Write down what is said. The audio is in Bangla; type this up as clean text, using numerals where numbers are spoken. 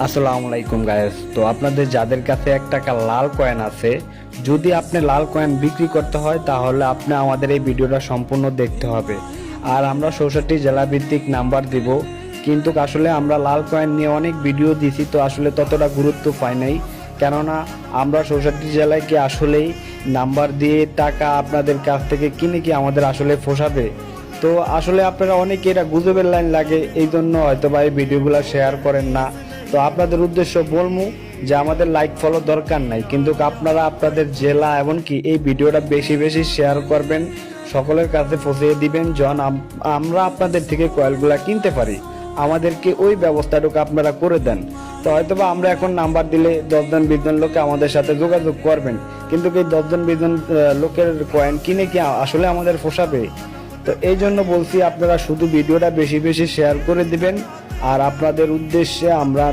আসসালামু আলাইকুম গাইস। তো আপনাদের যাদের কাছে 1 টাকা লাল কয়েন আছে, যদি আপনি লাল কয়েন বিক্রি করতে হয় তাহলে আপনি আমাদের এই ভিডিওটা সম্পূর্ণ দেখতে হবে। আর আমরা 64 জেলা ভিত্তিক নাম্বার দিব, কিন্তু আসলে আমরা লাল কয়েন নিয়ে অনেক ভিডিও দিছি, তো আসলে ততটা গুরুত্ব পাই নাই। কেননা আমরা 64 জেলায় কি আসলেই নাম্বার দিয়ে টাকা আপনাদের কাছ থেকে কিনে কি আমাদের আসলে পোষাবে? তো আসলে আপনারা অনেকে এটা গুজবের লাইন লাগে, এই জন্য হয়তো বা এই ভিডিওগুলো শেয়ার করেন না। তো আপনাদের উদ্দেশ্য বলবো যে আমাদের লাইক ফলো দরকার নাই, কিন্তু আপনারা আপনাদের জেলা এমনকি এই ভিডিওটা বেশি বেশি শেয়ার করবেন, সকলের কাছে পৌঁছে দিবেন, যেন আমরা আপনাদের থেকে কয়েলগুলা কিনতে পারি। আমাদেরকে ওই ব্যবস্থাটুকু আপনারা করে দেন। তো হয়তোবা আমরা এখন নাম্বার দিলে 10 জন 20 জন লোকে আমাদের সাথে যোগাযোগ করবেন, কিন্তু এই 10 জন 20 জন লোকের কয়েন কিনে কি আসলে আমাদের পোষাবে? তো এই জন্য বলছি আপনারা শুধু ভিডিওটা বেশি বেশি শেয়ার করে দিবেন। আর আপনাদের উদ্দেশ্যে আমরা